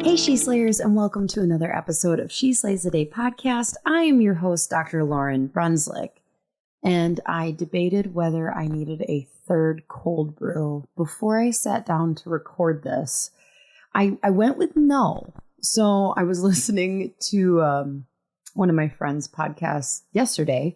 Hey, She Slayers, and welcome to another episode of She Slays a Day podcast. I am your host, Dr. Lauren Brunslick, and I debated whether I needed a third cold brew before I sat down to record this. I went with no. So I was listening to one of my friend's podcasts yesterday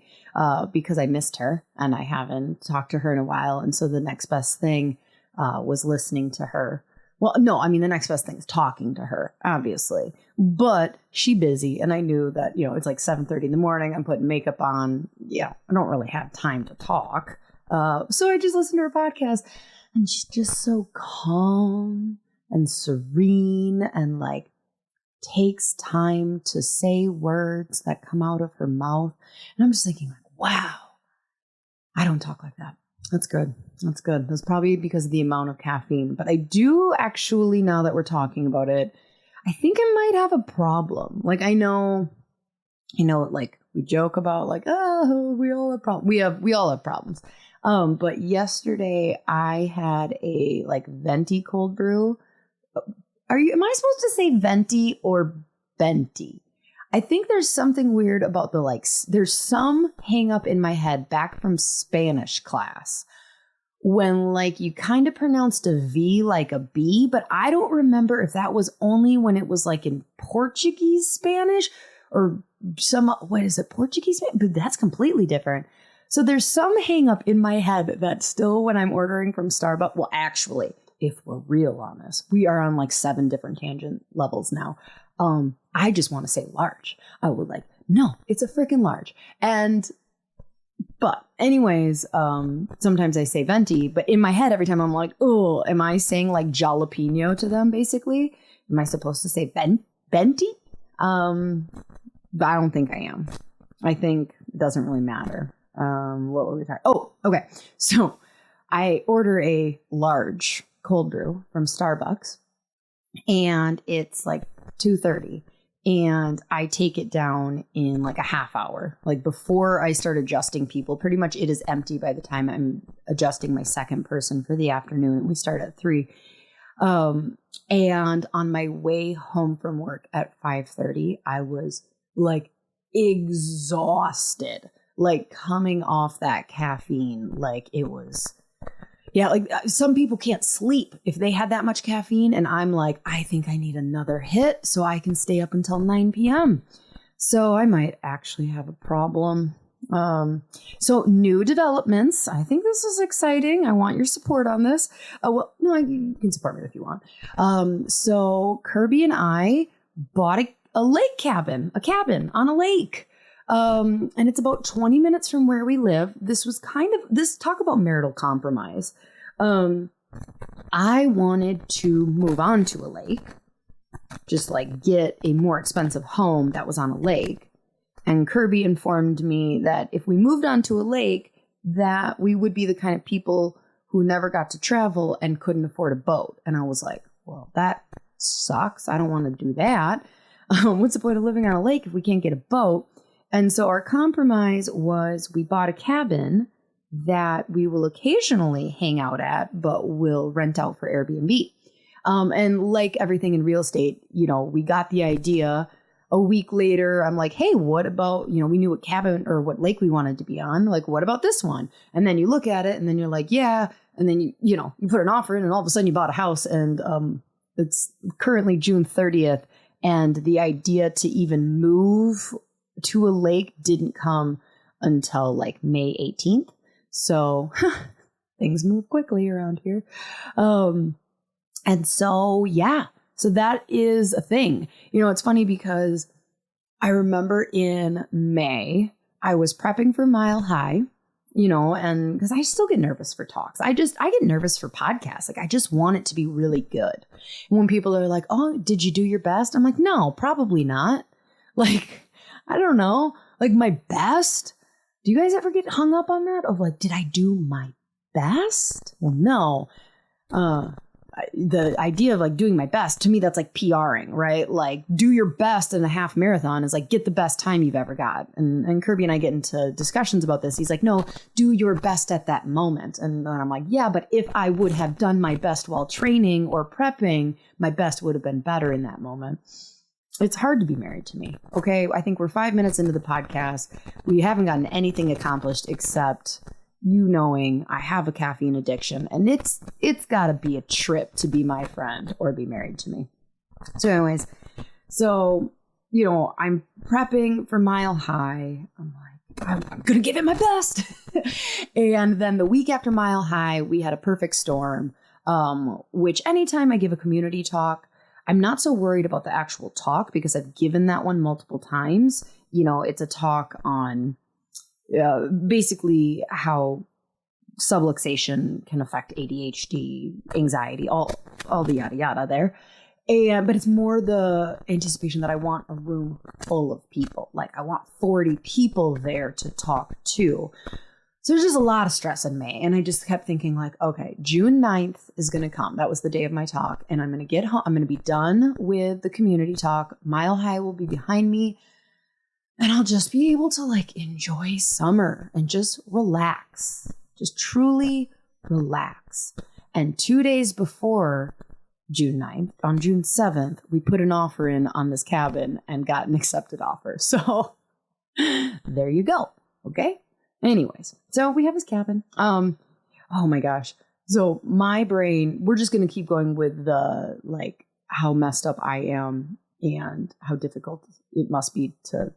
because I missed her and I haven't talked to her in a while. And so the next best thing was listening to her. Well, no, I mean, the next best thing is talking to her, obviously. But she busy, and I knew that, you know, it's like 7:30 in the morning. I'm putting makeup on. Yeah, I don't really have time to talk. So I just listened to her podcast, and she's just so calm and serene and, like, takes time to say words that come out of her mouth. And I'm just thinking, like, wow, I don't talk like that. That's good. That's good. That's probably because of the amount of caffeine. But I do actually, now that we're talking about it, I think I might have a problem. Like, I know, like we joke about like, oh, we all have problems. We all have problems. But yesterday I had a like venti cold brew. Am I supposed to say venti or venti? I think there's something weird about the like, there's some hang up in my head back from Spanish class when like you kind of pronounced a V like a B, but I don't remember if that was only when it was like in Portuguese Spanish or Portuguese Spanish? But that's completely different. So there's some hang up in my head that still when I'm ordering from Starbucks, well, actually, if we're real honest, we are on like 7 different tangent levels now. I just want to say large. I would like, no, it's a freaking large. But anyways, sometimes I say venti, but in my head, every time I'm like, oh, am I saying like jalapeno to them, basically? Am I supposed to say venti? But I don't think I am. I think it doesn't really matter. What were we talking? Oh, okay. So I order a large cold brew from Starbucks and it's like 2:30 and I take it down in like a half hour. Like before I start adjusting people, pretty much it is empty by the time I'm adjusting my second person for the afternoon. We start at 3. And on my way home from work at 5:30, I was like exhausted, like coming off that caffeine. Like it was, yeah, like some people can't sleep if they had that much caffeine. And I'm like, I think I need another hit so I can stay up until 9 p.m. So I might actually have a problem. So new developments. I think this is exciting. I want your support on this. Well, no, you can support me if you want. So Kirby and I bought a lake cabin, a cabin on a lake. And it's about 20 minutes from where we live. This was talk about marital compromise. I wanted to move on to a lake, just like get a more expensive home that was on a lake. And Kirby informed me that if we moved on to a lake, that we would be the kind of people who never got to travel and couldn't afford a boat. And I was like, well, that sucks. I don't want to do that. What's the point of living on a lake if we can't get a boat? And so our compromise was we bought a cabin that we will occasionally hang out at, but will rent out for Airbnb. And like everything in real estate, you know, we got the idea. A week later, I'm like, hey, what about, you know, we knew what cabin or what lake we wanted to be on. Like, what about this one? And then you look at it and then you're like, yeah. And then you put an offer in and all of a sudden you bought a house and it's currently June 30th. And the idea to even move to a lake didn't come until like May 18th. So things move quickly around here. And so, yeah, so that is a thing. You know, it's funny because I remember in May, I was prepping for Mile High, you know, and because I still get nervous for talks. I get nervous for podcasts. Like, I just want it to be really good. And when people are like, oh, did you do your best? I'm like, no, probably not. Like, I don't know, like my best. Do you guys ever get hung up on that? Of like, did I do my best? Well, no. the idea of like doing my best, to me, that's like PRing, right? Like do your best in a half marathon is like get the best time you've ever got. And Kirby and I get into discussions about this. He's like, no, do your best at that moment. And I'm like, yeah, but if I would have done my best while training or prepping, my best would have been better in that moment. It's hard to be married to me. Okay. I think we're 5 minutes into the podcast. We haven't gotten anything accomplished except you knowing I have a caffeine addiction, and it's got to be a trip to be my friend or be married to me. So anyways, I'm prepping for Mile High. I'm like, I'm going to give it my best. And then the week after Mile High, we had a perfect storm, which anytime I give a community talk, I'm not so worried about the actual talk because I've given that one multiple times. It's a talk on basically how subluxation can affect ADHD, anxiety, all the yada yada there. But it's more the anticipation that I want a room full of people. Like I want 40 people there to talk to. So there's just a lot of stress in May. And I just kept thinking like, okay, June 9th is going to come. That was the day of my talk. And I'm going to get home. I'm going to be done with the community talk. Mile High will be behind me. And I'll just be able to like enjoy summer and just relax, just truly relax. And 2 days before June 9th, on June 7th, we put an offer in on this cabin and got an accepted offer. So there you go. Okay. Anyways, so we have this cabin. Oh my gosh. So my brain, we're just going to keep going with the like how messed up I am and how difficult it must be to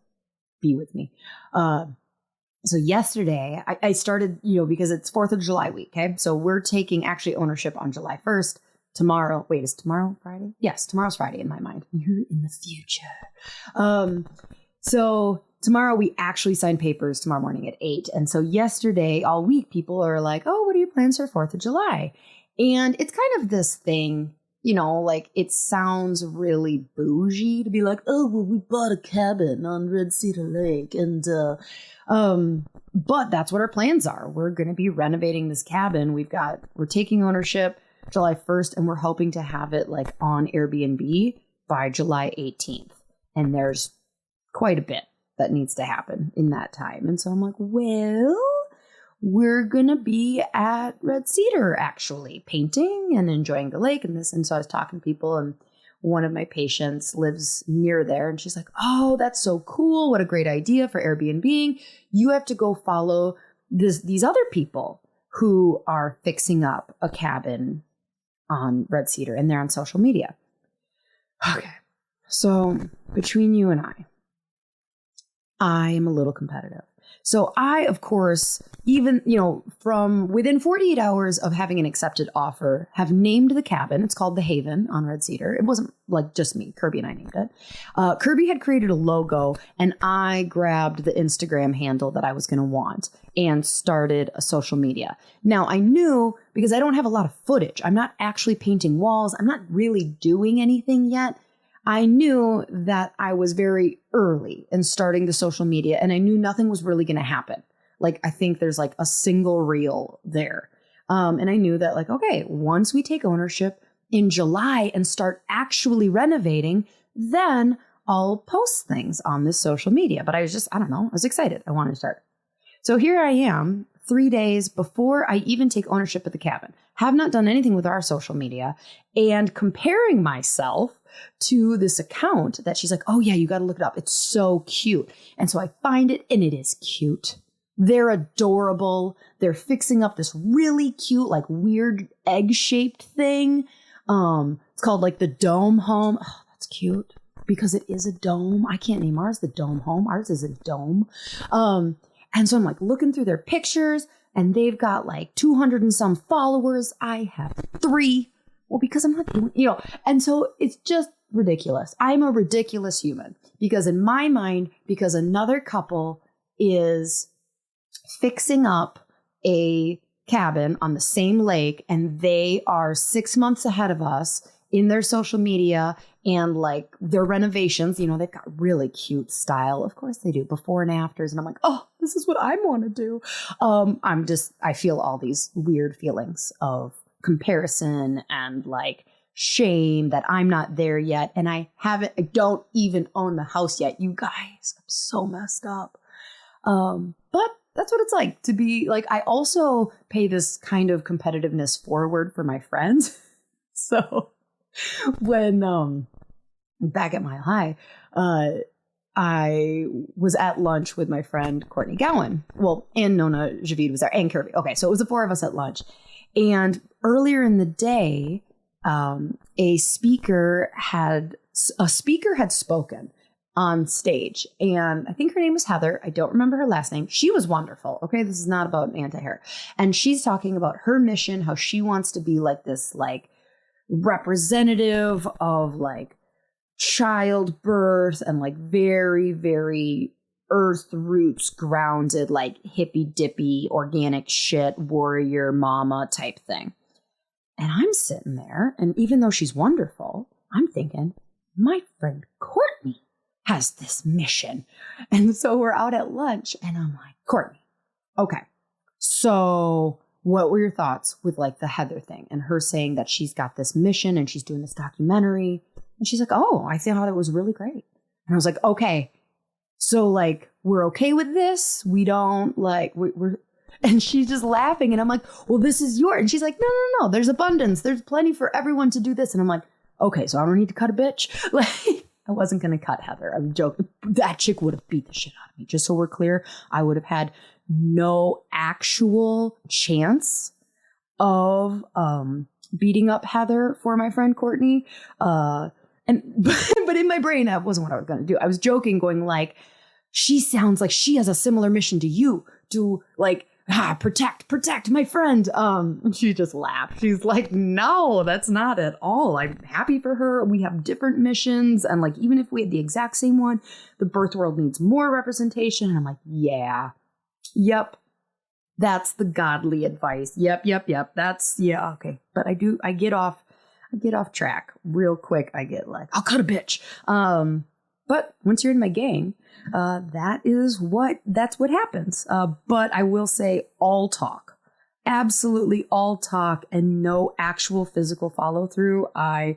be with me. So yesterday I started, because it's 4th of July week. Okay. So we're taking actually ownership on July 1st. Tomorrow. Wait, is tomorrow Friday? Yes. Tomorrow's Friday in my mind. You're in the future. So tomorrow we actually sign papers tomorrow morning at 8. And so yesterday all week people are like, oh, what are your plans for 4th of July? And it's kind of this thing, like it sounds really bougie to be like, oh, well, we bought a cabin on Red Cedar Lake. And, but that's what our plans are. We're going to be renovating this cabin. We're taking ownership July 1st, and we're hoping to have it like on Airbnb by July 18th. And there's quite a bit that needs to happen in that time. And so I'm like, well, we're going to be at Red Cedar actually painting and enjoying the lake and this. And so I was talking to people, and one of my patients lives near there, and she's like, oh, that's so cool. What a great idea for Airbnb. You have to go follow these other people who are fixing up a cabin on Red Cedar, and they're on social media. Okay. So between you and I am a little competitive. So I, of course, even, from within 48 hours of having an accepted offer, have named the cabin. It's called The Haven on Red Cedar. It wasn't like just me. Kirby and I named it. Kirby had created a logo, and I grabbed the Instagram handle that I was going to want and started a social media. Now, I knew, because I don't have a lot of footage, I'm not actually painting walls, I'm not really doing anything yet. I knew that I was very early in starting the social media, and I knew nothing was really going to happen. Like, I think there's like a single reel there. And I knew that like, okay, once we take ownership in July and start actually renovating, then I'll post things on this social media. But I was excited. I wanted to start. So here I am 3 days before I even take ownership of the cabin, have not done anything with our social media, and comparing myself to this account that she's like, oh yeah, you got to look it up. It's so cute. And so I find it, and it is cute. They're adorable. They're fixing up this really cute, like weird egg-shaped thing. It's called like the Dome Home. Oh, that's cute because it is a dome. I can't name ours the Dome Home. Ours is a dome. And so I'm like looking through their pictures, and they've got like 200 and some followers. I have 3. Well, because I'm not doing, and so it's just ridiculous. I'm a ridiculous human because in my mind, because another couple is fixing up a cabin on the same lake, and they are 6 months ahead of us in their social media and like their renovations, they've got really cute style. Of course they do, before and afters. And I'm like, oh, this is what I want to do. I feel all these weird feelings of comparison and like shame that I'm not there yet. And I don't even own the house yet. You guys, I'm so messed up. But that's what it's like to be like, I also pay this kind of competitiveness forward for my friends. So when, back at Mile High, I was at lunch with my friend Courtney Gowan. Well, and Nona Javid was there, and Kirby. Okay, so it was the four of us at lunch. And earlier in the day, a speaker had spoken on stage. And I think her name was Heather. I don't remember her last name. She was wonderful. Okay, this is not about anti-hair. And she's talking about her mission, how she wants to be like this like representative of like childbirth and like very, very earth roots grounded, like hippy dippy organic shit warrior mama type thing. And I'm sitting there, and even though she's wonderful, I'm thinking, my friend Courtney has this mission. And so we're out at lunch, and I'm like, Courtney, okay, so what were your thoughts with like the Heather thing and her saying that she's got this mission and she's doing this documentary? And she's like, oh, I thought it was really great. And I was like, okay, so like, we're okay with this? We don't like, we're, and she's just laughing. And I'm like, well, this is yours. And she's like, no, there's abundance. There's plenty for everyone to do this. And I'm like, okay, so I don't need to cut a bitch. Like, I wasn't going to cut Heather. I'm joking. That chick would have beat the shit out of me. Just so we're clear, I would have had no actual chance of beating up Heather for my friend Courtney. But in my brain, that wasn't what I was going to do. I was joking, going like, she sounds like she has a similar mission to you, to like, protect my friend. And she just laughed. She's like, no, that's not at all. I'm happy for her. We have different missions. And like, even if we had the exact same one, the birth world needs more representation. And I'm like, yeah, yep. That's the godly advice. Yep. That's, yeah, okay. But I get off track real quick. I get like, I'll cut a bitch. But once you're in my gang, that's what happens. But I will say all talk, absolutely all talk, and no actual physical follow through. I've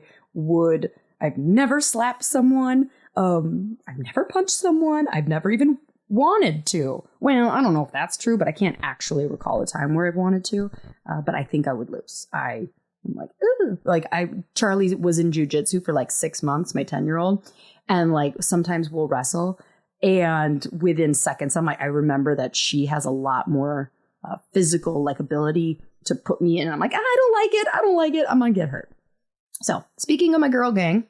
never slapped someone. I've never punched someone. I've never even wanted to. Well, I don't know if that's true, but I can't actually recall a time where I've wanted to. But I think I would lose. I'm like, ugh. Charlie was in jujitsu for like 6 months, my 10-year-old. And like, sometimes we'll wrestle. And within seconds, I remember that she has a lot more physical like ability to put me in. And I'm like, I don't like it. I'm going to get hurt. So speaking of my girl gang,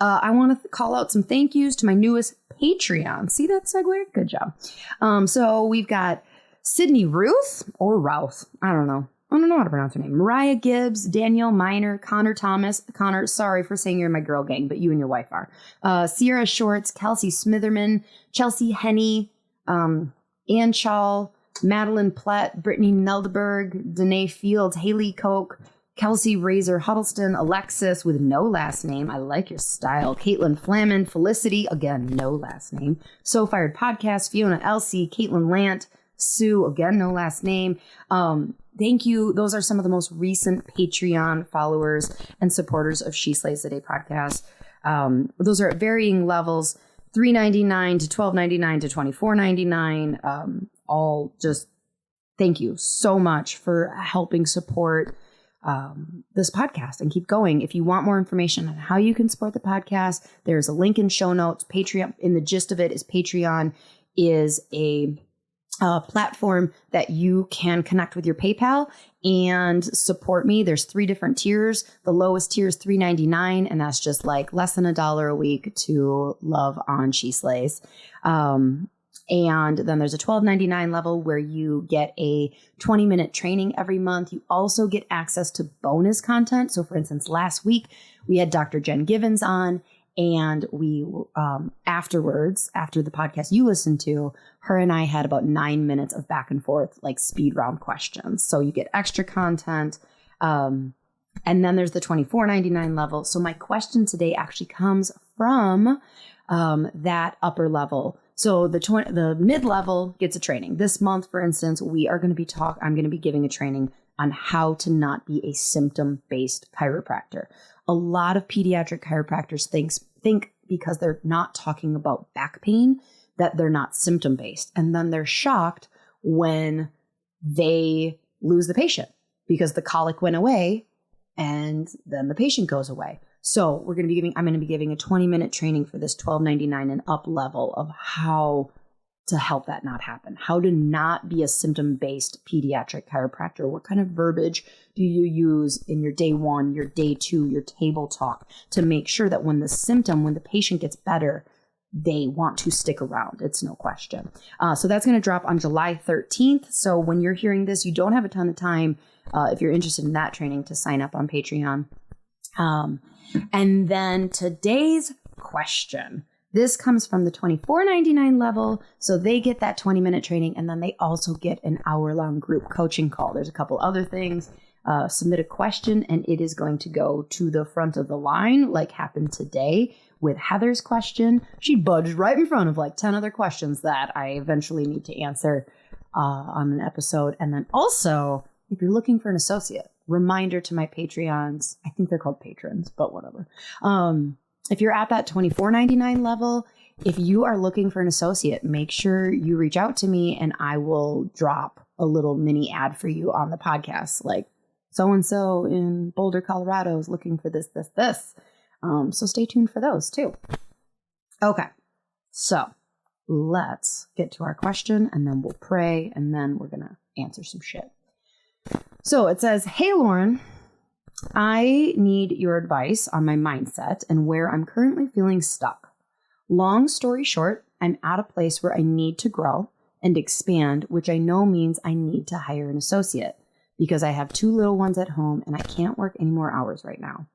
I want to call out some thank yous to my newest Patreon. See that segue? Good job. So we've got Sydney Ruth or Routh. I don't know how to pronounce her name. Mariah Gibbs, Danielle Miner, Connor Thomas. Connor, sorry for saying you're in my girl gang, but you and your wife are. Sierra Shorts, Kelsey Smitherman, Chelsea Henney, Ann Chall, Madeline Plett, Brittany Neldberg, Danae Fields, Haley Koch, Kelsey Razor Huddleston, Alexis with no last name. I like your style. Caitlin Flamin, Felicity, again, no last name. So Fired Podcast, Fiona Elsie, Caitlin Lant, Sue, again, no last name. Thank you. Those are some of the most recent Patreon followers and supporters of She Slays the Day podcast. Those are at varying levels, $3.99 to $12.99 to $24.99. All just thank you so much for helping support this podcast and keep going. If you want more information on how you can support the podcast, there's a link in show notes. Patreon, in the gist of it, is Patreon is a platform that you can connect with your PayPal and support me. There's 3 different tiers. The lowest tier is $3.99, and that's just like less than $1 a week to love on She Slays. And then there's a $12.99 level where you get a 20-minute training every month. You also get access to bonus content. So for instance, last week we had Dr. Jen Givens on, and we, afterwards, after the podcast you listened to, her and I had about 9 minutes of back and forth, like speed round questions. So you get extra content. And then there's the $24.99 level. So my question today actually comes from that upper level. So the mid-level gets a training. This month, for instance, I'm going to be giving a training on how to not be a symptom-based chiropractor. A lot of pediatric chiropractors think because they're not talking about back pain that they're not symptom-based. And then they're shocked when they lose the patient because the colic went away and then the patient goes away. So I'm going to be giving a 20-minute training for this $12.99 and up level of how to help that not happen, how to not be a symptom-based pediatric chiropractor. What kind of verbiage do you use in your day 1, your day 2, your table talk to make sure that when the patient gets better, they want to stick around? It's no question. So that's going to drop on July 13th. So when you're hearing this, you don't have a ton of time, if you're interested in that training, to sign up on Patreon. And then today's question. This comes from the $24.99 level. So they get that 20-minute training, and then they also get an hour-long group coaching call. There's a couple other things. Submit a question, and it is going to go to the front of the line, like happened today with Heather's question. She budged right in front of like 10 other questions that I eventually need to answer on an episode. And then also, if you're looking for an associate, reminder to my Patreons, I think they're called patrons, but whatever. If you're at that $24.99 level, if you are looking for an associate, make sure you reach out to me and I will drop a little mini ad for you on the podcast. Like, so-and-so in Boulder, Colorado is looking for this. So stay tuned for those too. Okay. So let's get to our question, and then we'll pray, and then we're going to answer some shit. So it says, "Hey, Lauren, I need your advice on my mindset and where I'm currently feeling stuck. Long story short, I'm at a place where I need to grow and expand, which I know means I need to hire an associate because I have 2 little ones at home and I can't work any more hours right now.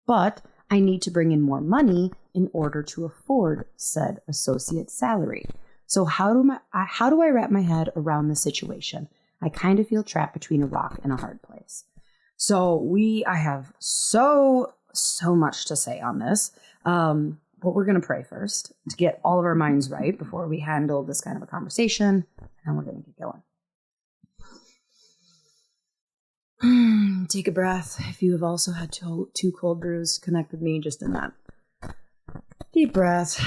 But I need to bring in more money in order to afford said associate salary. So how do I wrap my head around the situation? I kind of feel trapped between a rock and a hard place." So I have so much to say on this. But we're going to pray first to get all of our minds right before we handle this kind of a conversation. And we're going to get going. Take a breath. If you have also had 2 cold brews, connect with me just in that. Deep breath.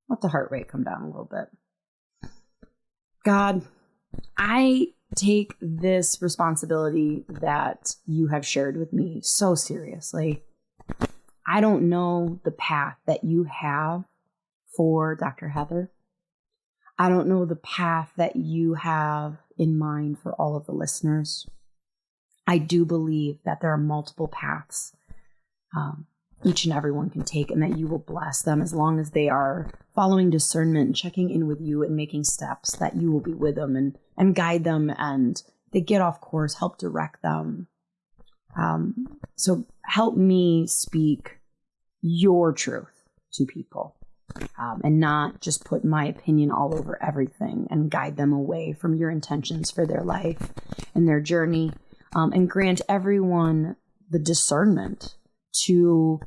Let the heart rate come down a little bit. God, I take this responsibility that you have shared with me so seriously. I don't know the path that you have for Dr. Heather. I don't know the path that you have in mind for all of the listeners. I do believe that there are multiple paths each and every one can take, and that you will bless them as long as they are following discernment and checking in with you and making steps, that you will be with them and guide them, and they get off course, help direct them. So help me speak your truth to people, and not just put my opinion all over everything, and guide them away from your intentions for their life and their journey, and grant everyone the discernment to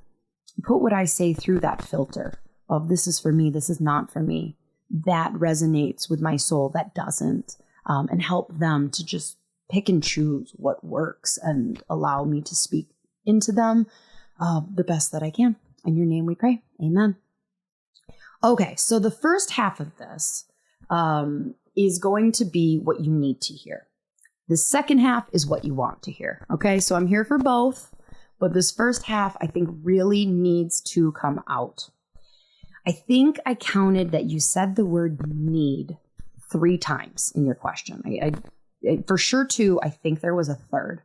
put what I say through that filter of this is for me, this is not for me, that resonates with my soul, that doesn't, and help them to just pick and choose what works and allow me to speak into them the best that I can. In your name we pray. Amen. Okay, so the first half of this is going to be what you need to hear. The second half is what you want to hear. Okay, so I'm here for both, but this first half I think really needs to come out. I think I counted that you said the word need 3 times in your question. I for sure 2, I think there was a third.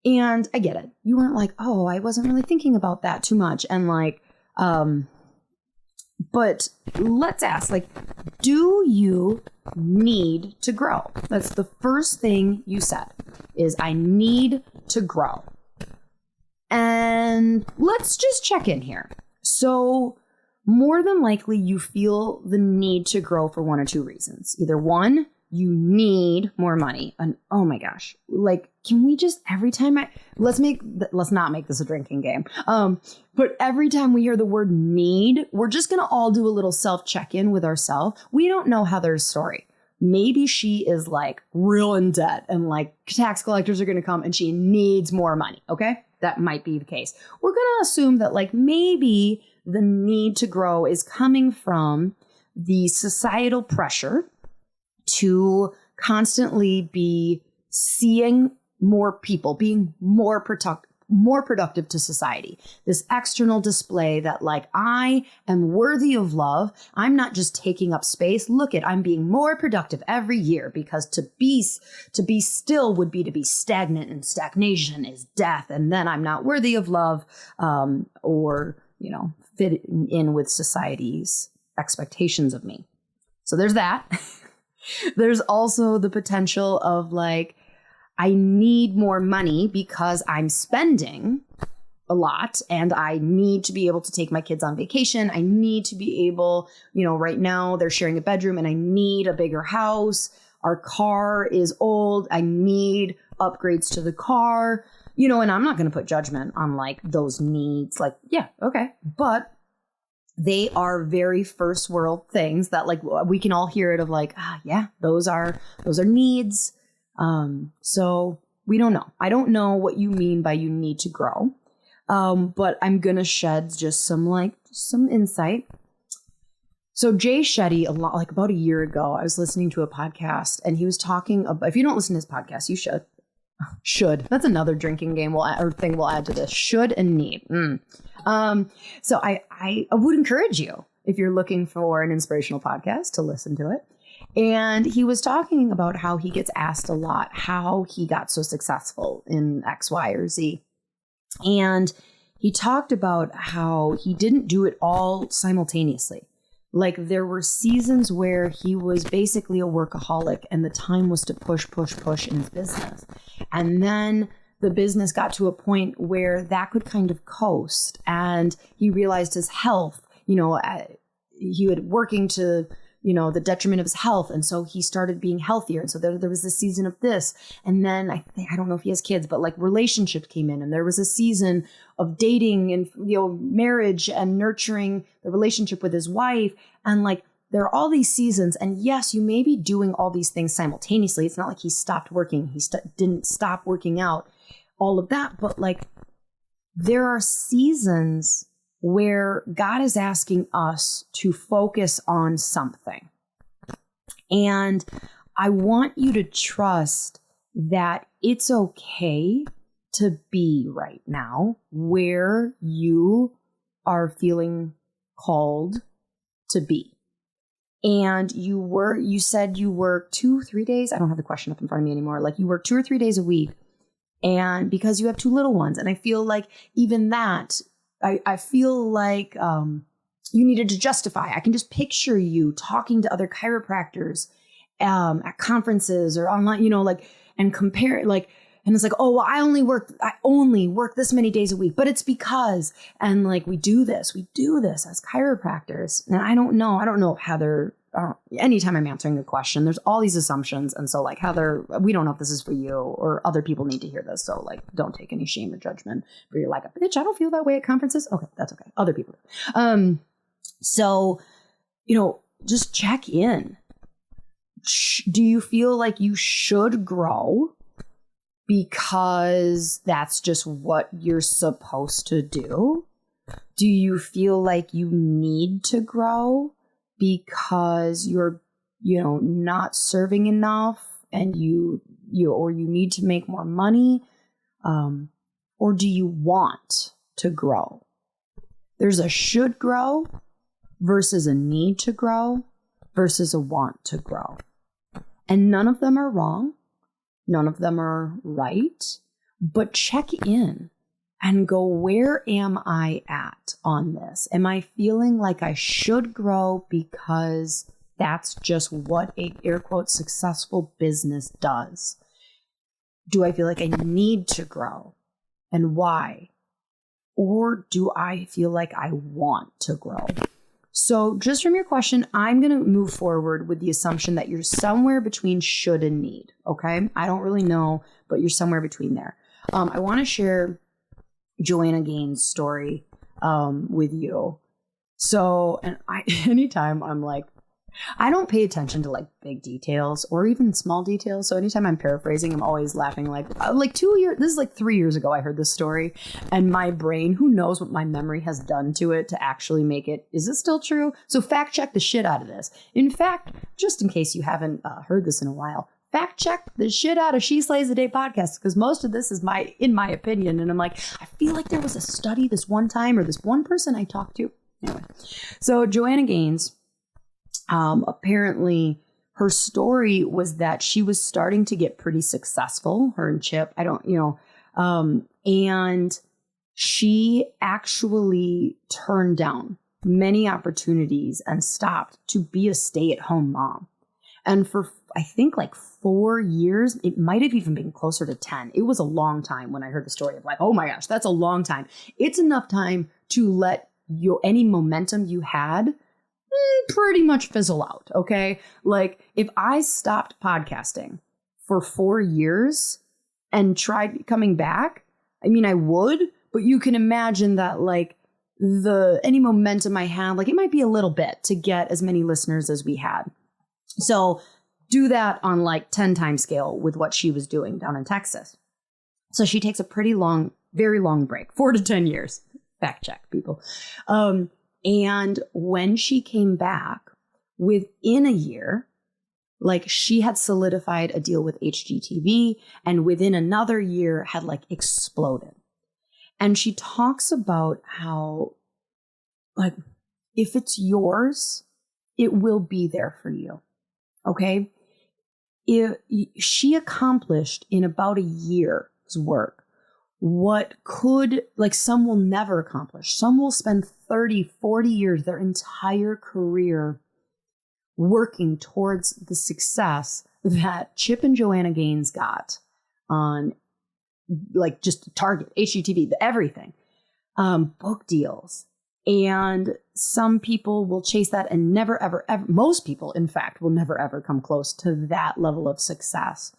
And I get it. You weren't like, oh, I wasn't really thinking about that too much. And like, but let's ask, like, do you need to grow? That's the first thing you said, is I need to grow. And let's just check in here. So more than likely you feel the need to grow for 1 or 2 reasons. Either 1, you need more money. And oh my gosh, like, can we just, every time let's not make this a drinking game. But every time we hear the word need, we're just going to all do a little self check-in with ourselves. We don't know Heather's story. maybe she is like real in debt and like tax collectors are going to come and she needs more money. Okay. That might be the case. We're going to assume that like maybe the need to grow is coming from the societal pressure to constantly be seeing more people, being more productive to society. This external display that like, I am worthy of love. I'm not just taking up space. Look at, I'm being more productive every year, because to be still would be to be stagnant, and stagnation is death. And then I'm not worthy of love, or, fit in with society's expectations of me. So there's that. There's also the potential of like, I need more money because I'm spending a lot and I need to be able to take my kids on vacation. I need to be able, right now they're sharing a bedroom and I need a bigger house. Our car is old. I need upgrades to the car, and I'm not going to put judgment on like those needs. Like, yeah, okay. But they are very first world things that like we can all hear it of like, yeah, those are needs. So we don't know. I don't know what you mean by you need to grow. But I'm going to shed just some insight. So Jay Shetty, about a year ago, I was listening to a podcast and he was talking about, if you don't listen to his podcast, you should. That's another drinking game thing we'll add to this. Should and need. So I would encourage you, if you're looking for an inspirational podcast, to listen to it. And he was talking about how he gets asked a lot how he got so successful in X, Y, or Z. And he talked about how he didn't do it all simultaneously. Like there were seasons where he was basically a workaholic and the time was to push in his business. And then the business got to a point where that could kind of coast, and he realized his health, he was working to, the detriment of his health. And so he started being healthier. And so there was this season of this. And then I don't know if he has kids, but like relationships came in and there was a season of dating and, marriage and nurturing the relationship with his wife. And like, there are all these seasons. And yes, you may be doing all these things simultaneously. It's not like he stopped working. He didn't stop working out, all of that. But like, there are seasons where God is asking us to focus on something. And I want you to trust that it's okay to be right now where you are feeling called to be. And you said you work 2-3 days. I don't have the question up in front of me anymore. Like you work 2 or 3 days a week, and because you have 2 little ones. And I feel like even that, I feel like you needed to justify. I can just picture you talking to other chiropractors at conferences or online, and compare it, and it's like, oh, well, I only work this many days a week, but it's because, and like, we do this as chiropractors. And I don't know if Heather, anytime I'm answering a question, there's all these assumptions. And so like, Heather, we don't know if this is for you or other people need to hear this. So like, don't take any shame or judgment for you're like, bitch, I don't feel that way at conferences. Okay. That's okay. Other people do. So, just check in. Do you feel like you should grow because that's just what you're supposed to do? Do you feel like you need to grow because you're, not serving enough and you need to make more money? Or do you want to grow? There's a should grow versus a need to grow versus a want to grow. And none of them are wrong. None of them are right. But check in and go, where am I at on this? Am I feeling like I should grow because that's just what a air quote successful business does? Do I feel like I need to grow, and why? Or do I feel like I want to grow? So just from your question, I'm going to move forward with the assumption that you're somewhere between should and need. Okay. I don't really know, but you're somewhere between there. I want to share Joanna Gaines' story with you. So, and anytime I'm like I don't pay attention to like big details or even small details. So anytime I'm paraphrasing, I'm always laughing like 2 years. This is like 3 years ago. I heard this story and my brain, who knows what my memory has done to it to actually make it. Is it still true? So fact check the shit out of this. In fact, just in case you haven't heard this in a while, fact check the shit out of She Slays a Day podcast, because most of this is in my opinion. And I'm like, I feel like there was a study this one time or this one person I talked to. Anyway, so Joanna Gaines, apparently her story was that she was starting to get pretty successful, her and Chip, and she actually turned down many opportunities and stopped to be a stay-at-home mom. And for, I think like 4 years, it might have even been closer to 10. It was a long time when I heard the story of like, oh my gosh, that's a long time. It's enough time to let any momentum you had pretty much fizzle out. Okay. Like if I stopped podcasting for 4 years and tried coming back, I mean, I would, but you can imagine that like any momentum I had, like it might be a little bit to get as many listeners as we had. So do that on like 10 times scale with what she was doing down in Texas. So she takes a pretty long, very long break, 4 to 10 years. Fact check, people. And when she came back, within a year, like she had solidified a deal with HGTV, and within another year had like exploded. And she talks about how, like, if it's yours, it will be there for you. Okay? She accomplished in about a year's work what could, like, some will never accomplish. Some will spend 30, 40 years, their entire career, working towards the success that Chip and Joanna Gaines got on, like, just Target, HGTV, everything, book deals. And some people will chase that and never, ever, ever, most people, in fact, will never, ever come close to that level of success.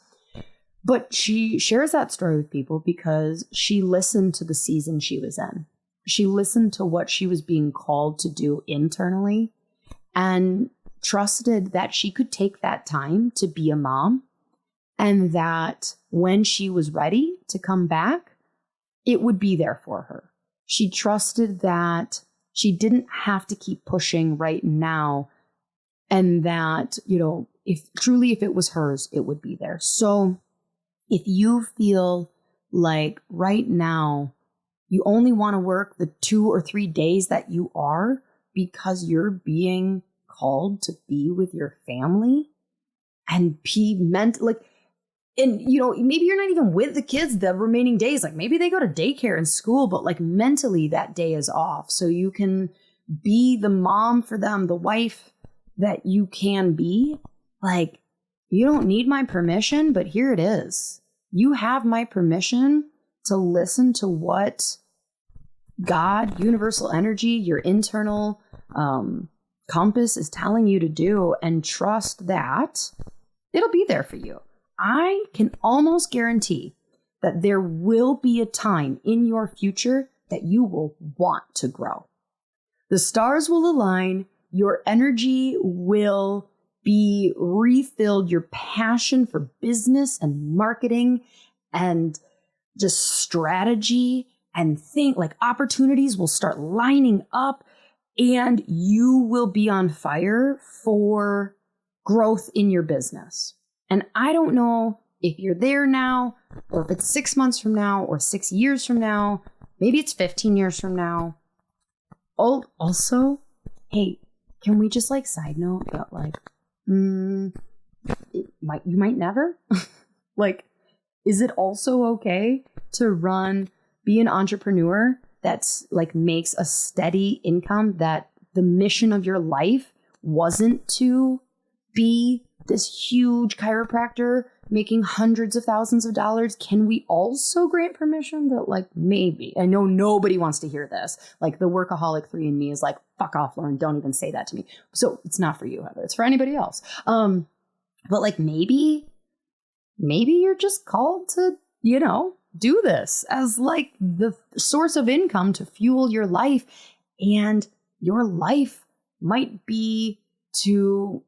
But she shares that story with people because she listened to the season she was in. She listened to what she was being called to do internally and trusted that she could take that time to be a mom, and that when she was ready to come back, it would be there for her. She trusted that she didn't have to keep pushing right now, and that, if it was hers, it would be there. So if you feel like right now you only want to work the 2 or 3 days that you are because you're being called to be with your family and be meant like, and maybe you're not even with the kids the remaining days, like maybe they go to daycare and school, but like mentally that day is off. So you can be the mom for them, the wife that you can be. Like, you don't need my permission, but here it is. You have my permission to listen to what God, universal energy, your internal compass is telling you to do, and trust that it'll be there for you. I can almost guarantee that there will be a time in your future that you will want to grow. The stars will align, your energy will be refilled, your passion for business and marketing and just strategy and opportunities will start lining up, and you will be on fire for growth in your business. And I don't know if you're there now, or if it's 6 months from now, or 6 years from now, maybe it's 15 years from now. Also, hey, can we just side note that you might never? Is it also okay to be an entrepreneur that's makes a steady income, that the mission of your life wasn't to be this huge chiropractor making hundreds of thousands of dollars? Can we also grant permission that maybe, I know nobody wants to hear this, the workaholic 3 in me is fuck off, Lauren, don't even say that to me. So it's not for you, Heather, it's for anybody else. But maybe you're just called to, do this as the source of income to fuel your life, and your life might be to,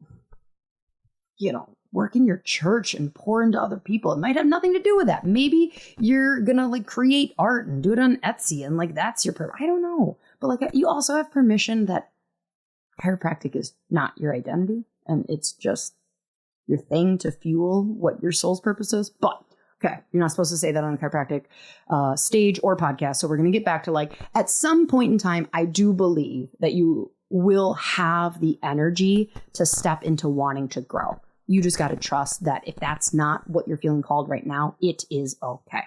work in your church and pour into other people. It might have nothing to do with that. Maybe you're going to like create art and do it on Etsy and like that's your purpose. I don't know. But like you also have permission that chiropractic is not your identity and it's just your thing to fuel what your soul's purpose is. But okay, you're not supposed to say that on a chiropractic stage or podcast. So we're going to get back to like at some point in time, I do believe that you will have the energy to step into wanting to grow. You just got to trust that if that's not what you're feeling called right now, it is okay.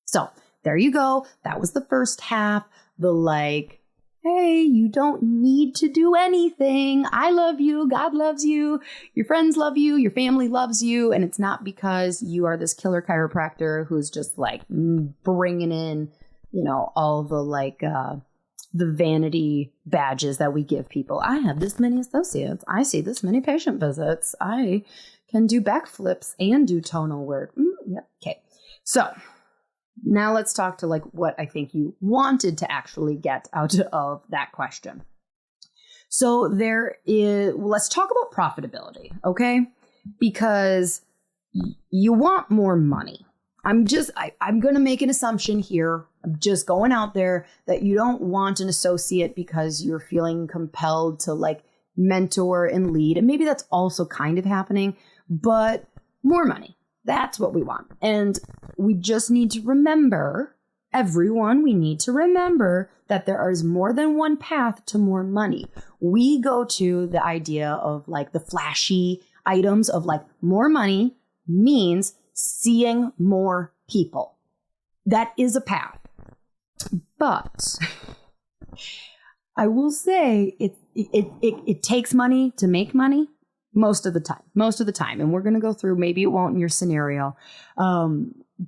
So there you go. That was the first half. The like, hey, you don't need to do anything. I love you. God loves you. Your friends love you. Your family loves you. And it's not because you are this killer chiropractor who's just like bringing in, all the like, the vanity badges that we give people. I have this many associates. I see this many patient visits. I can do backflips and do tonal work. Yep. Okay. So now let's talk to like what I think you wanted to actually get out of that question. So let's talk about profitability. Okay. Because you want more money. I'm going to make an assumption here. I'm just going out there that you don't want an associate because you're feeling compelled to like mentor and lead. And maybe that's also kind of happening, but more money. That's what we want. And we just need to remember, everyone, we need to remember that there is more than one path to more money. We go to the idea of like the flashy items of like more money means seeing more people. That is a path. But I will say it takes money to make money most of the time. And we're going to go through, maybe it won't in your scenario.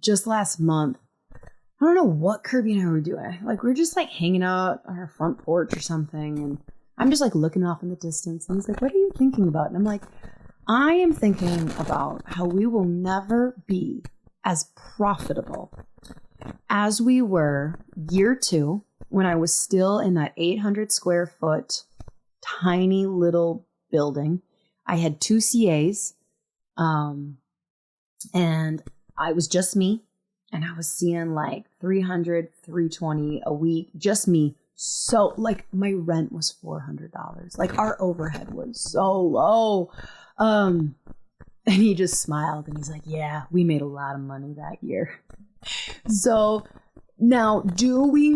Just last month, I don't know what Kirby and I were doing. Like we're just like hanging out on our front porch or something. And I'm just like looking off in the distance. And he's like, what are you thinking about? And I'm like, I am thinking about how we will never be as profitable as we were year 2 when I was still in that 800 square foot tiny little building. I had 2 CAs and I was just me and I was seeing like 300, 320 a week, just me. So like my rent was $400. Like our overhead was so low. And he just smiled and he's like, yeah, we made a lot of money that year. So now do we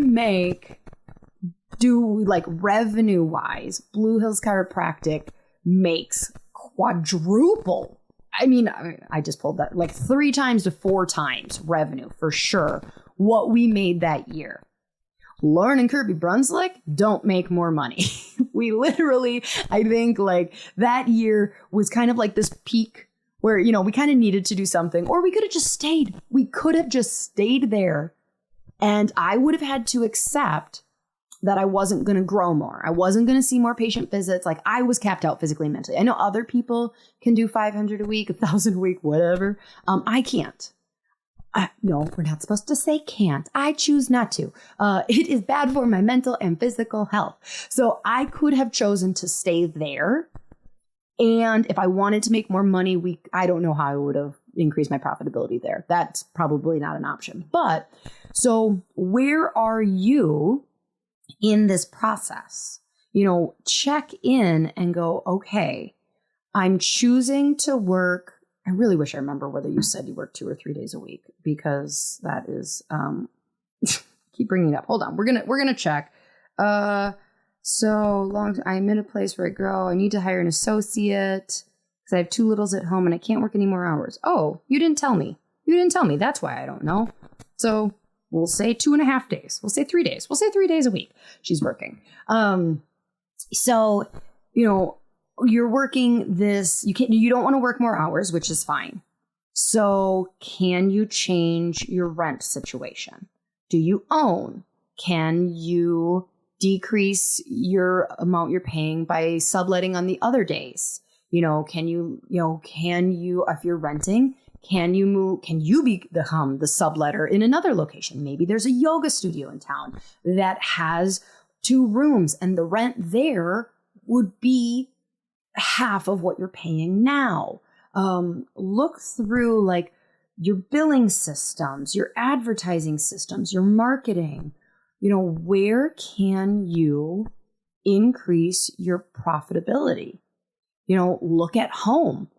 like revenue wise, Blue Hills Chiropractic makes quadruple. I mean, I just pulled that like 3 times to 4 times revenue for sure. What we made that year. Lauren and Kirby Brunslick don't make more money. We literally, I think like that year was kind of like this peak where, we kind of needed to do something, or we could have just stayed. We could have just stayed there. And I would have had to accept that I wasn't going to grow more. I wasn't going to see more patient visits. Like I was capped out physically and mentally. I know other people can do 500 a week, 1,000 a week, whatever. I can't. No, we're not supposed to say can't. I choose not to. It is bad for my mental and physical health. So I could have chosen to stay there. And if I wanted to make more money, I don't know how I would have increased my profitability there. That's probably not an option. But so where are you in this process? Check in and go, okay, I'm choosing to work. I really wish I remember whether you said you work 2 or 3 days a week, because that is, keep bringing it up. Hold on. We're going to check. So long, I'm in a place where I grow. I need to hire an associate because I have 2 littles at home and I can't work any more hours. Oh, you didn't tell me. That's why I don't know. So we'll say 2.5 days. We'll say 3 days. We'll say 3 days a week she's working. So, you're working this, you don't want to work more hours, which is fine. So can you change your rent situation? Do you own? Can you decrease your amount you're paying by subletting on the other days? Can you, if you're renting, can you become the subletter in another location? Maybe there's a yoga studio in town that has 2 rooms and the rent there would be half of what you're paying now. Look through like your billing systems, your advertising systems, your marketing. Where can you increase your profitability? Look at home.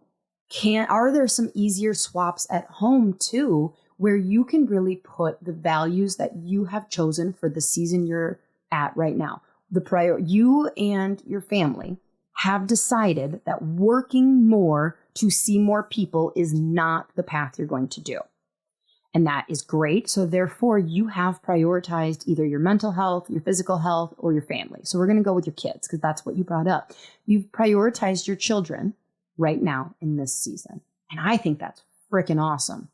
Are there some easier swaps at home too, where you can really put the values that you have chosen for the season you're at right now? You and your family have decided that working more to see more people is not the path you're going to do. And that is great. So therefore, you have prioritized either your mental health, your physical health, or your family. So we're going to go with your kids because that's what you brought up. You've prioritized your children right now in this season. And I think that's freaking awesome.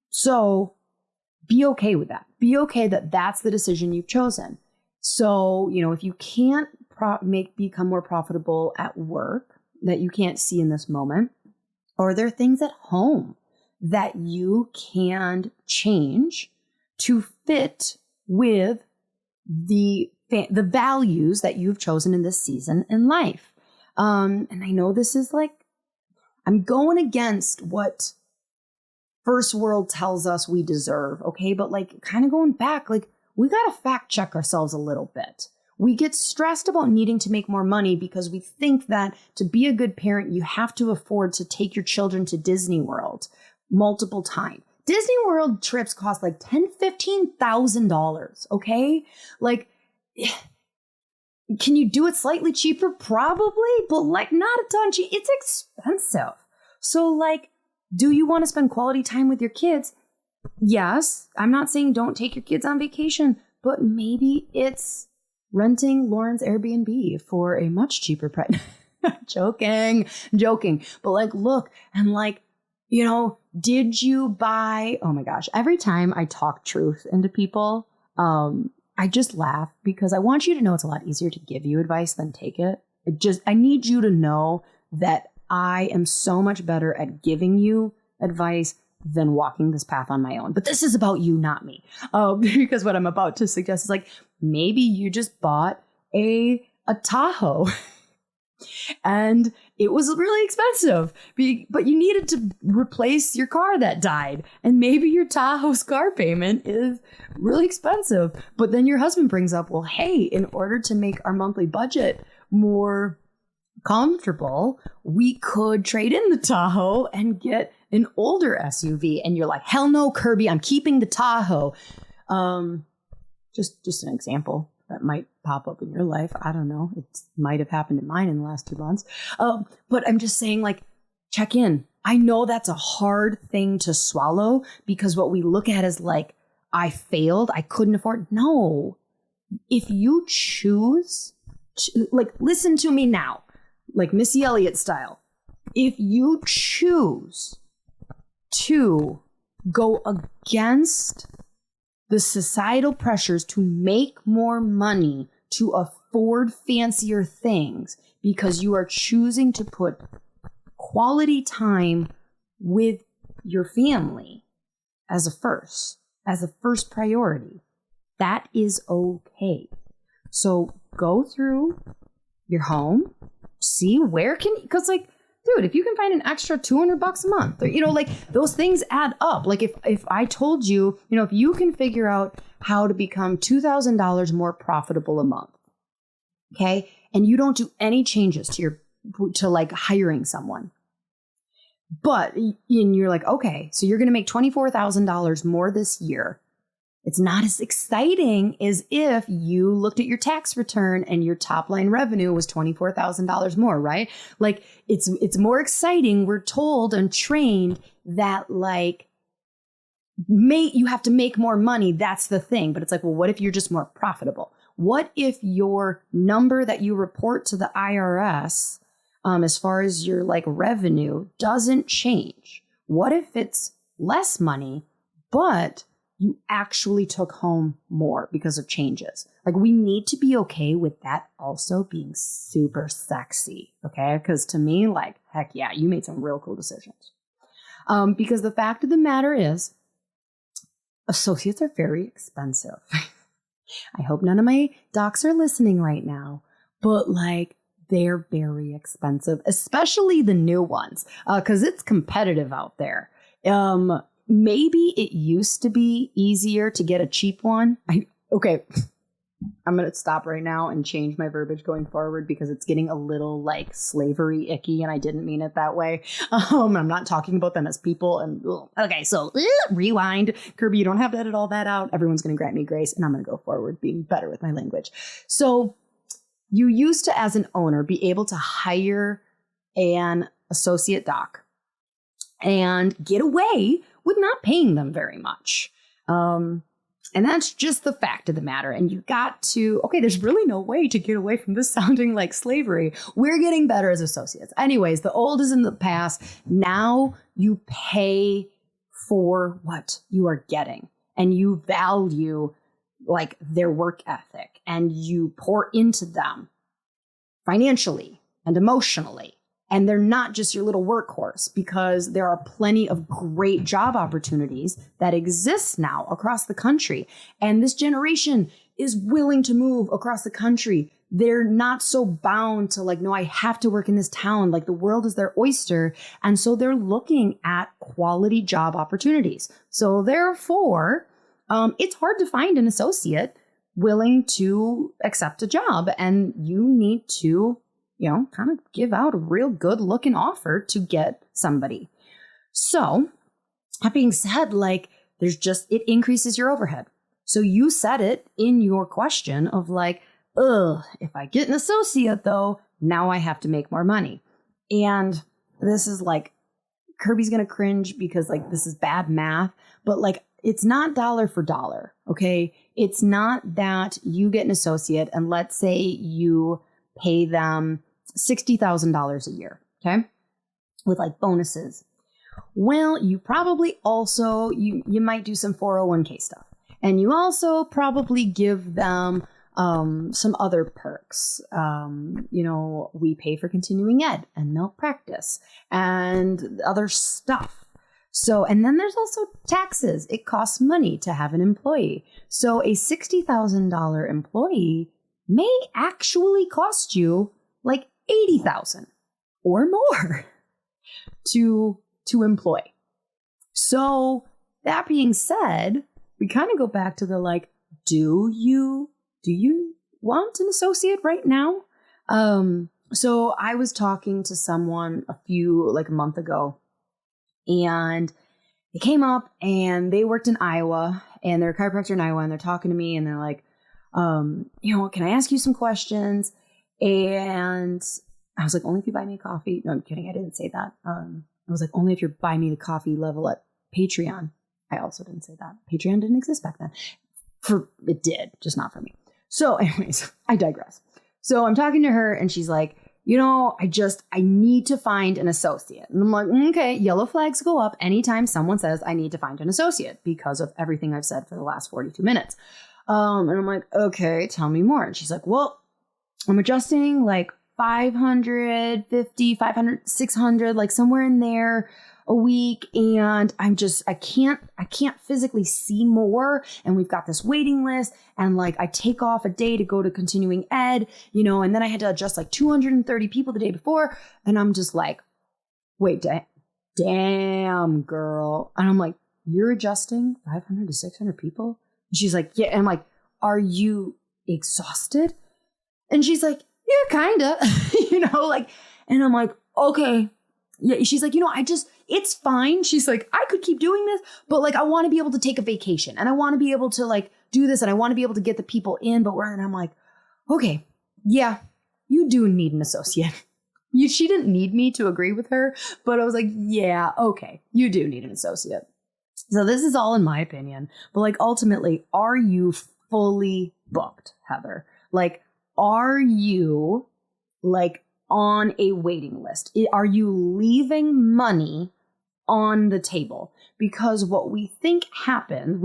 So be okay with that. Be okay that that's the decision you've chosen. So, if you can't become more profitable at work that you can't see in this moment, or there are things at home that you can change to fit with the values that you've chosen in this season in life. And I know this is like, I'm going against what first world tells us we deserve. Okay. But like kind of going back, like we got to fact check ourselves a little bit. We get stressed about needing to make more money because we think that to be a good parent, you have to afford to take your children to Disney World multiple times. Disney World trips cost like $10,000, $15,000. Okay. Like, can you do it slightly cheaper? Probably, but like not a ton cheap. It's expensive. So like, do you want to spend quality time with your kids? Yes. I'm not saying don't take your kids on vacation, but maybe it's renting Lauren's Airbnb for a much cheaper price. Joking. But like, look, and like, did you buy, oh my gosh, every time I talk truth into people, I just laugh because I want you to know it's a lot easier to give you advice than take it. I need you to know that I am so much better at giving you advice than walking this path on my own. But this is about you, not me. Because what I'm about to suggest is like, maybe you just bought a Tahoe and it was really expensive, but you needed to replace your car that died. And maybe your Tahoe's car payment is really expensive. But then your husband brings up, well, hey, in order to make our monthly budget more comfortable, we could trade in the Tahoe and get an older SUV. And you're like, hell no, Kirby, I'm keeping the Tahoe. Just an example that might pop up in your life. I don't know. It might have happened in mine in the last 2 months. But I'm just saying, like, check in. I know that's a hard thing to swallow because what we look at is like, I failed. I couldn't afford. No. If you choose to, like, listen to me now, like Missy Elliott style. If you choose to go against the societal pressures to make more money, to afford fancier things, because you are choosing to put quality time with your family as a first priority, that is okay. So go through your home, see where because like, dude, if you can find an extra $200 a month, or, like those things add up. Like if I told you, if you can figure out how to become $2,000 more profitable a month, okay, and you don't do any changes to like hiring someone, but and you're like, okay, so you're going to make $24,000 more this year. It's not as exciting as if you looked at your tax return and your top line revenue was $24,000 more, right? Like it's more exciting. We're told and trained that like you have to make more money. That's the thing. But it's like, well, what if you're just more profitable? What if your number that you report to the IRS, as far as your like revenue, doesn't change? What if it's less money, but you actually took home more because of changes? Like, we need to be okay with that also being super sexy, okay? Because to me, like, heck yeah, you made some real cool decisions. Because the fact of the matter is, associates are very expensive. I hope none of my docs are listening right now, but like, they're very expensive, especially the new ones, because it's competitive out there. Maybe it used to be easier to get a cheap one. Okay, I'm going to stop right now and change my verbiage going forward because it's getting a little like slavery icky, and I didn't mean it that way. I'm not talking about them as people. And okay, so rewind. Kirby, you don't have to edit all that out. Everyone's going to grant me grace, and I'm going to go forward being better with my language. So you used to, as an owner, be able to hire an associate doc and get away with not paying them very much. And that's just the fact of the matter. And you got to, okay, there's really no way to get away from this sounding like slavery. We're getting better as associates. Anyways, the old is in the past. Now you pay for what you are getting, and you value like their work ethic, and you pour into them financially and emotionally. And they're not just your little workhorse, because there are plenty of great job opportunities that exist now across the country. And this generation is willing to move across the country. They're not so bound to like, no, I have to work in this town. Like the world is their oyster. And so they're looking at quality job opportunities. So therefore, it's hard to find an associate willing to accept a job. And you need to kind of give out a real good looking offer to get somebody. So that being said, like it increases your overhead. So you said it in your question of like, if I get an associate though, now I have to make more money. And this is like, Kirby's going to cringe because like, this is bad math, but like, it's not dollar for dollar. Okay. It's not that you get an associate and let's say you pay them $60,000 a year, okay, with like bonuses. Well, you probably also, you might do some 401k stuff. And you also probably give them some other perks. We pay for continuing ed and malpractice and other stuff. So, and then there's also taxes. It costs money to have an employee. So a $60,000 employee may actually cost you like $80,000 or more to employ. So that being said, we kind of go back to the like, do you want an associate right now? So I was talking to someone a month ago, and they came up and they worked in Iowa, and they're a chiropractor in Iowa, and they're talking to me and they're like, can I ask you some questions? And I was like, only if you buy me a coffee. No, I'm kidding. I didn't say that. I was like, only if you buy me the coffee level at Patreon. I also didn't say that. Patreon didn't exist back then. It did, just not for me. So anyways, I digress. So I'm talking to her and she's like, I need to find an associate. And I'm like, okay, yellow flags go up anytime someone says I need to find an associate because of everything I've said for the last 42 minutes. And I'm like, okay, tell me more. And she's like, well, I'm adjusting like 550, 500, 600, like somewhere in there a week. And I can't physically see more. And we've got this waiting list. And like, I take off a day to go to continuing ed, and then I had to adjust like 230 people the day before. And I'm just like, wait, damn girl. And I'm like, you're adjusting 500 to 600 people? And she's like, yeah. And I'm like, are you exhausted? And she's like, yeah, kind of, and I'm like, okay. Yeah. She's like, it's fine. She's like, I could keep doing this, but like, I want to be able to take a vacation and I want to be able to like do this and I want to be able to get the people in. And I'm like, okay, yeah, you do need an associate. She didn't need me to agree with her, but I was like, yeah, okay, you do need an associate. So this is all in my opinion, but like ultimately, are you fully booked, Heather? Like, are you like on a waiting list? Are you leaving money on the table? Because what we think happens,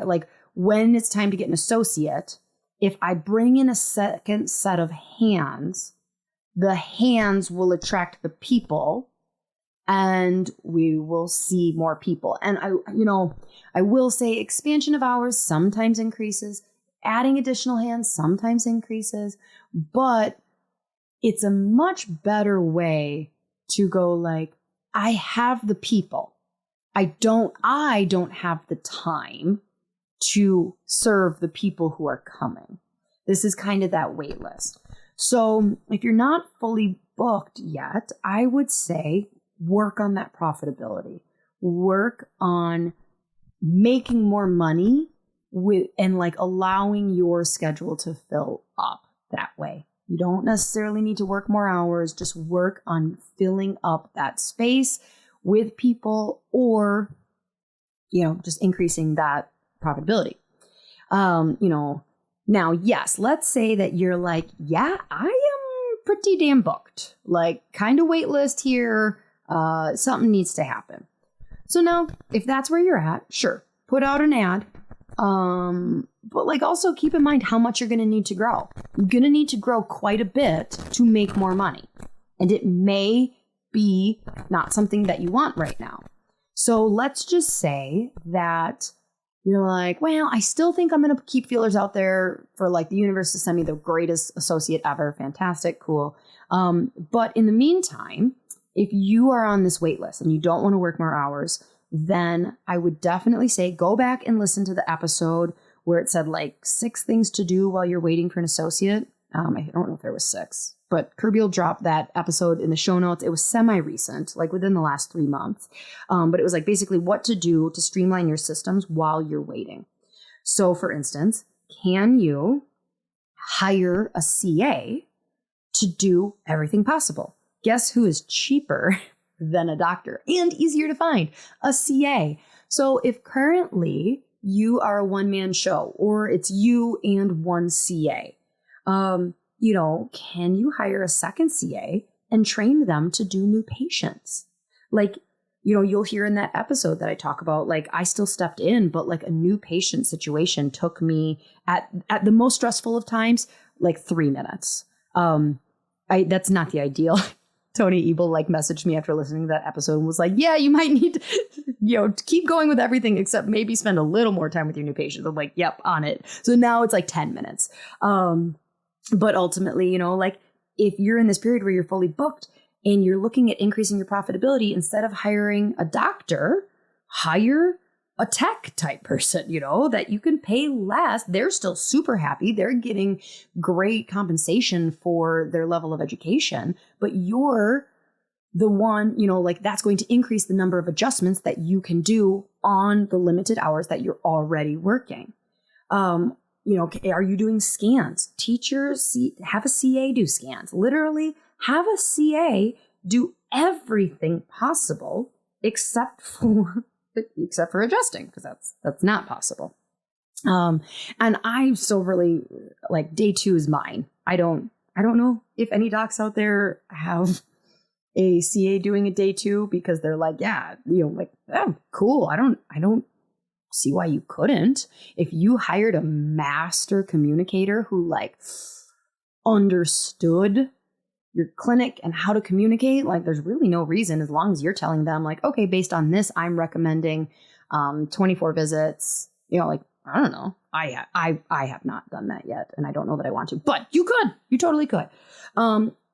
like when it's time to get an associate, if I bring in a second set of hands, the hands will attract the people and we will see more people. And I will say expansion of hours sometimes increases. Adding additional hands sometimes increases, but it's a much better way to go like, I have the people. I don't have the time to serve the people who are coming. This is kind of that wait list. So if you're not fully booked yet, I would say work on that profitability. Work on making more money and like allowing your schedule to fill up that way. You don't necessarily need to work more hours. Just work on filling up that space with people, or, just increasing that profitability. Now, yes, let's say that you're like, yeah, I am pretty damn booked, like kind of wait list here. Something needs to happen. So now if that's where you're at, sure, put out an ad. But like also keep in mind how much you're going to need to grow. You're going to need to grow quite a bit to make more money. And it may be not something that you want right now. So let's just say that you're like, well, I still think I'm going to keep feelers out there for like the universe to send me the greatest associate ever. Fantastic. Cool. But in the meantime, if you are on this wait list and you don't want to work more hours, then I would definitely say go back and listen to the episode where it said like 6 things to do while you're waiting for an associate. I don't know if there was 6, but Kirby will drop that episode in the show notes. It was semi-recent, like within the last 3 months. But it was like basically what to do to streamline your systems while you're waiting. So for instance, can you hire a CA to do everything possible? Guess who is cheaper than a doctor and easier to find? A CA. So if currently you are a one-man show or it's you and one CA, can you hire a second CA and train them to do new patients? Like, you'll hear in that episode that I talk about, like, I still stepped in, but like a new patient situation took me at the most stressful of times, like 3 minutes. That's not the ideal. Tony Ebel messaged me after listening to that episode and was like, yeah, you might need to, keep going with everything except maybe spend a little more time with your new patients. I'm like, yep, on it. So now it's like 10 minutes. But ultimately, if you're in this period where you're fully booked and you're looking at increasing your profitability, instead of hiring a doctor, hire a tech type person, that you can pay less. They're still super happy. They're getting great compensation for their level of education, but you're the one, that's going to increase the number of adjustments that you can do on the limited hours that you're already working. Are you doing scans? Teachers have a CA do scans. Literally have a CA do everything possible except for adjusting, because that's not possible. And I still really day 2 is mine. I don't know if any docs out there have a CA doing a day 2 because they're like, yeah, oh, cool. I don't see why you couldn't. If you hired a master communicator who understood your clinic and how to communicate, there's really no reason, as long as you're telling them okay, based on this, I'm recommending 24 visits, I don't know. I have not done that yet. And I don't know that I want to, but you totally could.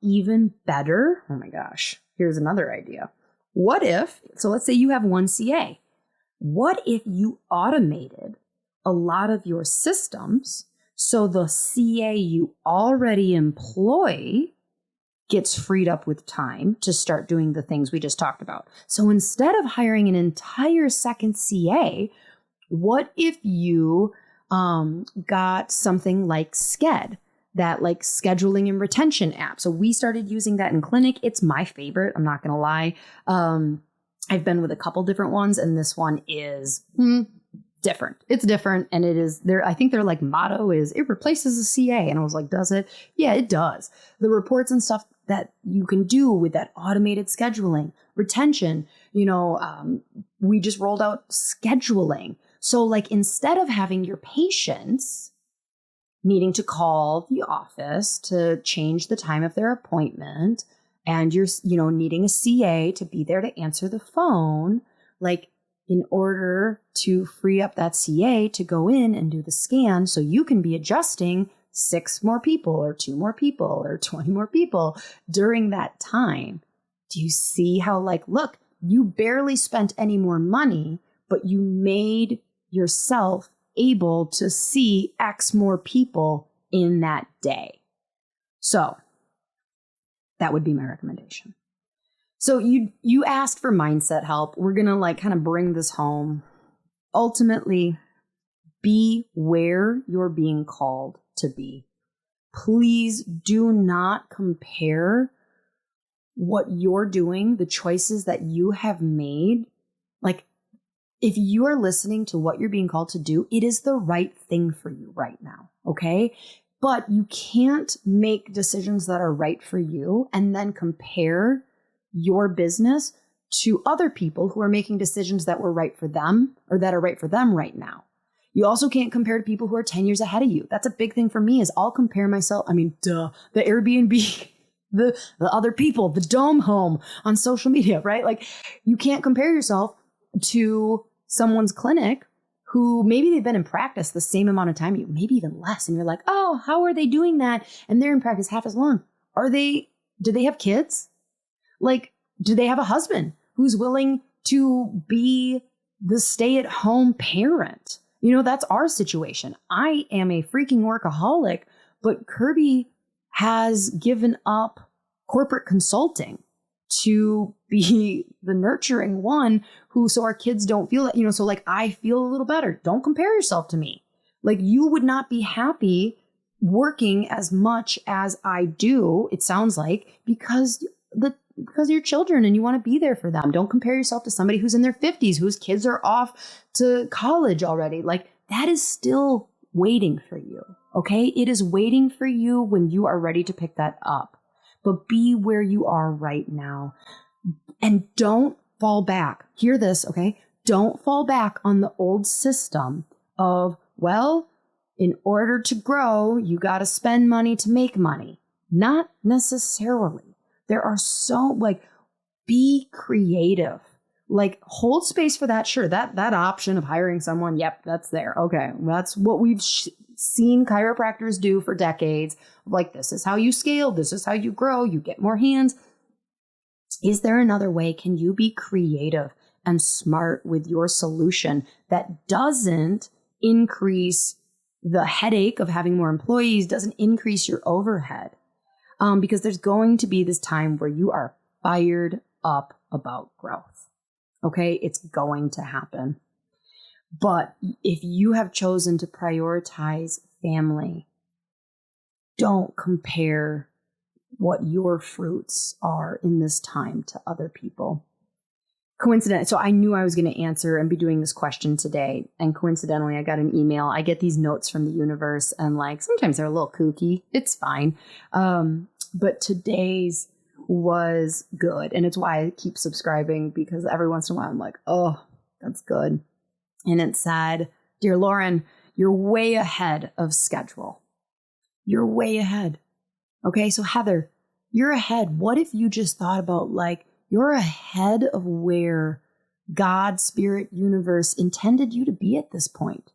Even better. Oh my gosh. Here's another idea. So let's say you have one CA. What if you automated a lot of your systems so the CA you already employ gets freed up with time to start doing the things we just talked about? So instead of hiring an entire second CA, what if you got something like Sked, that scheduling and retention app? So we started using that in clinic. It's my favorite. I'm not going to lie. I've been with a couple different ones, and this one is different. It's different. And it is there. I think their motto is it replaces a CA. And I was like, does it? Yeah, it does. The reports and stuff that you can do with that automated scheduling, retention, we just rolled out scheduling. So instead of having your patients needing to call the office to change the time of their appointment, and you're, needing a CA to be there to answer the phone, in order to free up that CA to go in and do the scan so you can be adjusting, 6 more people or 2 more people or 20 more people during that time. Do you see how, like, look, you barely spent any more money, but you made yourself able to see X more people in that day. So that would be my recommendation. So you asked for mindset help. We're going to like kind of bring this home. Ultimately, be where you're being called to be. Please do not compare what you're doing, the choices that you have made. Like, if you are listening to what you're being called to do, it is the right thing for you right now. Okay. But you can't make decisions that are right for you and then compare your business to other people who are making decisions that were right for them or that are right for them right now. You also can't compare to people who are 10 years ahead of you. That's a big thing for me is I'll compare myself. I mean, the Airbnb, the other people, the dome home on social media, right? Like, you can't compare yourself to someone's clinic who maybe they've been in practice the same amount of time, maybe even less. And you're like, oh, how are they doing that? And they're in practice half as long. Do they have kids? Like, do they have a husband who's willing to be the stay-at-home parent? You know, that's our situation. I am a freaking workaholic, but Kirby has given up corporate consulting to be the nurturing one so our kids don't feel that, you know, so like I feel a little better. Don't compare yourself to me. Like, you would not be happy working as much as I do, it sounds like, because of your children and you want to be there for them. Don't compare yourself to somebody who's in their 50s, whose kids are off to college already. Like, that is still waiting for you. Okay. It is waiting for you when you are ready to pick that up, but be where you are right now and don't fall back. Hear this. Okay. Don't fall back on the old system of, well, in order to grow, you got to spend money to make money. Not necessarily. There are be creative, like hold space for that. Sure. That option of hiring someone. Yep. That's there. Okay. That's what we've seen chiropractors do for decades. Like, this is how you scale. This is how you grow. You get more hands. Is there another way? Can you be creative and smart with your solution that doesn't increase the headache of having more employees, doesn't increase your overhead? Because there's going to be this time where you are fired up about growth. Okay, it's going to happen. But if you have chosen to prioritize family, don't compare what your fruits are in this time to other people. Coincidentally, so I knew I was going to answer and be doing this question today. And coincidentally, I got an email. I get these notes from the universe, and like sometimes they're a little kooky. It's fine. But today's was good. And it's why I keep subscribing, because every once in a while I'm like, oh, that's good. And it said, "Dear Lauren, you're way ahead of schedule. You're way ahead." Okay, so Heather, you're ahead. What if you just thought about, like, you're ahead of where God, Spirit, Universe intended you to be at this point.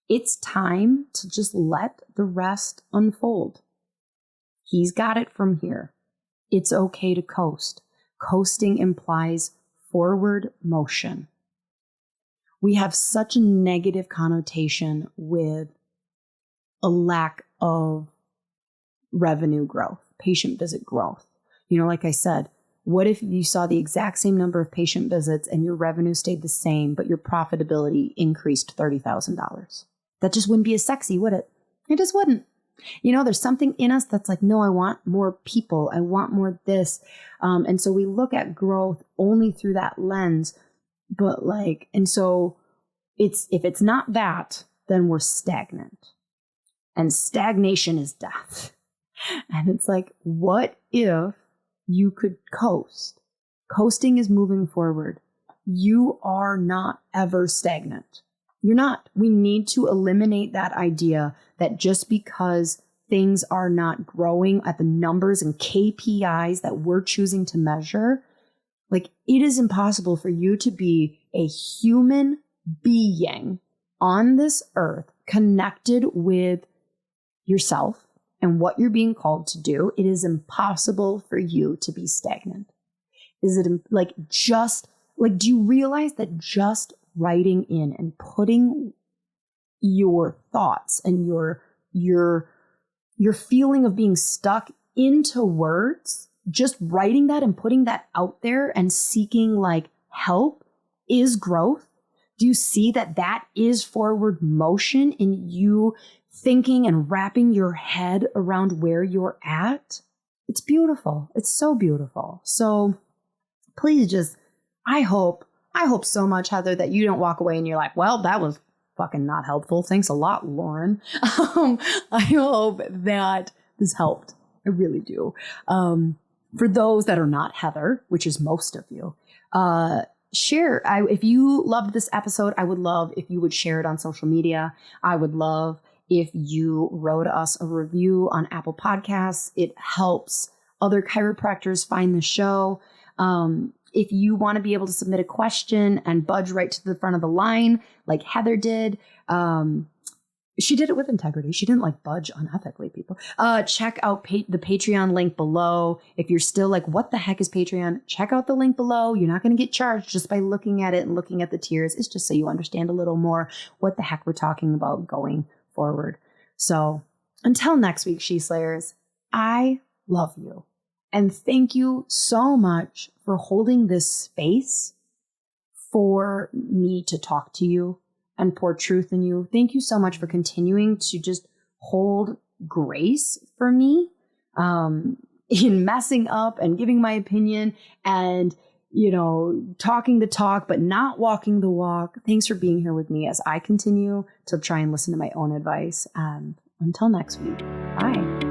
It's time to just let the rest unfold. He's got it from here. It's okay to coast. Coasting implies forward motion. We have such a negative connotation with a lack of revenue growth, patient visit growth. You know, like I said, what if you saw the exact same number of patient visits and your revenue stayed the same, but your profitability increased $30,000? That just wouldn't be as sexy, would it? It just wouldn't. You know, there's something in us that's like, no, I want more people. I want more this. And so we look at growth only through that lens. But like, and so if it's not that, then we're stagnant. And stagnation is death. And it's like, what if you could coast? Coasting is moving forward. You are not ever stagnant. You're not. We need to eliminate that idea that just because things are not growing at the numbers and KPIs that we're choosing to measure, like, it is impossible for you to be a human being on this earth connected with yourself and what you're being called to do, it is impossible for you to be stagnant. Is it do you realize that just writing in and putting your thoughts and your feeling of being stuck into words, just writing that and putting that out there and seeking help is growth? Do you see that that is forward motion in you thinking and wrapping your head around where you're at? It's beautiful. It's so beautiful. So please I hope so much, Heather, that you don't walk away and you're like, well, that was fucking not helpful. Thanks a lot, Lauren. I hope that this helped. I really do. For those that are not Heather, which is most of you, share. If you loved this episode, I would love if you would share it on social media. I would love if you wrote us a review on Apple Podcasts. It helps other chiropractors find the show. If you want to be able to submit a question and budge right to the front of the line, like Heather did, she did it with integrity. She didn't budge unethically, people. Check out the Patreon link below. If you're still like, what the heck is Patreon? Check out the link below. You're not going to get charged just by looking at it and looking at the tiers. It's just so you understand a little more what the heck we're talking about going forward. So until next week, She Slayers, I love you. And thank you so much for holding this space for me to talk to you and pour truth in you. Thank you so much for continuing to just hold grace for me in messing up and giving my opinion and, talking the talk, but not walking the walk. Thanks for being here with me as I continue to try and listen to my own advice. And until next week, bye.